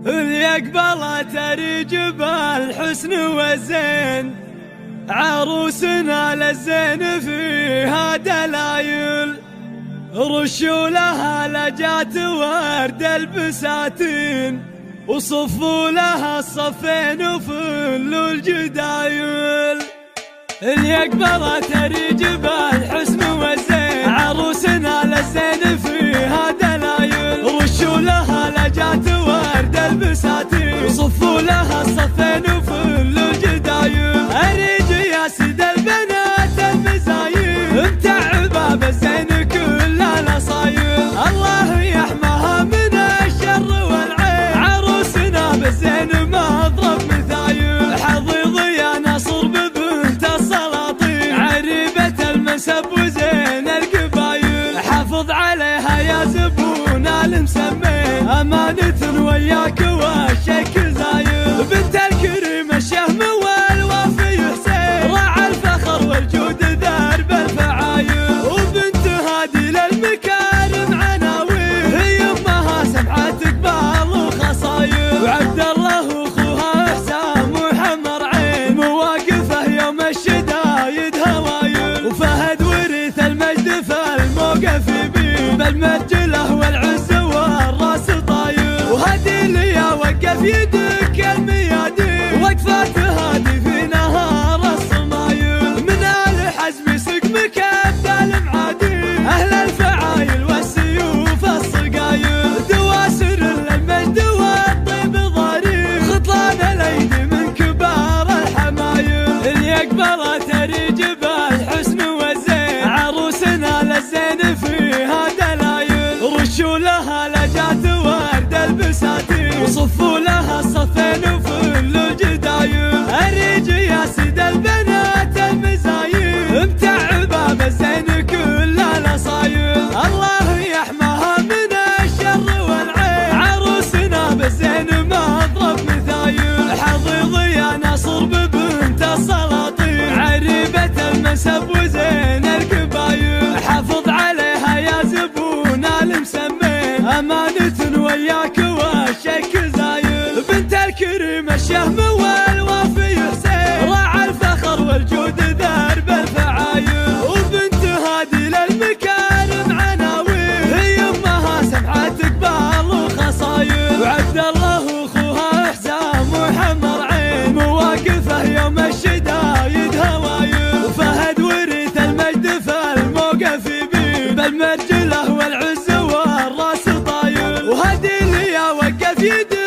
اللي يقبل تريج بالحسن والزين، عروسنا للزين فيها دلايل، رشوا لها لجات ورد البساتين، وصفوا لها الصفين وفلوا الجدايل. اللي يقبل تريج بالحسن والزين، عروسنا للزين فيها دلايل، رشوا لها لجات ورد البساتين، وصفوا لها الصفين وفلوا الجدايل. اريج يا سيد البنات المزايل، متعبه بالزين كل الاصايل، الله يحماها من الشر والعين، عروسنا بالزين مضرب مثايل. حظيظ يا نصر ببنت السلاطين، عريبة المنسب وزين القبايل، حافظ عليها يا زبونا المسمين، أمانة وياك والشك زايل. بنت الكريم الشهم والوافي حسين، راعى الفخر والجود درب الفعايل، وبنت هادي للمكارم عناوين، هي امها سمعت قبال وخصايل، وعبد الله واخوها حسام وحمر عين، مواقفه يوم الشدايد هوايل، وفهد ورث المجد فالموقف يبين، بالمرجله والعز والراس طايل، وهدي لي وقف يدك الميادين، وقفات هادي في نهار الصمايل، من آل حزم سقمك ابدال معادين، اهل الفعايل والسيوف الصقايل، دواسر للمجد والطيب ضريب، خطلان الايدي من كبار الحمايل. اللي يقبل تريج بالحسن والزين، عروسنا للزين فيها دلايل، رشوا لها لجات ورد البساتين، وصفوا لها الصفين وفلوا الجدايل. اريج يا سيد البنات المزايل، متعبه بالزين كل الاصايل، الله يحماها من الشر والعين، عروسنا بالزين مضرب مثايل. حظيظ يا نصر ببنت السلاطين، عريبة المنسب وزين القبايل، حافظ عليها يا زبونا المسمين، أمانة وياك والشك زايل. بنت الكريم الشهم والوافي حسين، راعى الفخر والجود درب الفعايل، وبنت هادي للمكارم عناوين، هي امها سمعت قبال وخصايل، وعبد الله واخوها حسام وحمر عين، مواقفه يوم الشدايد هوايل، وفهد ورث المجد فالموقف يبين، بالمرجله والعز والراس طايل، وهدي لي وقف يدي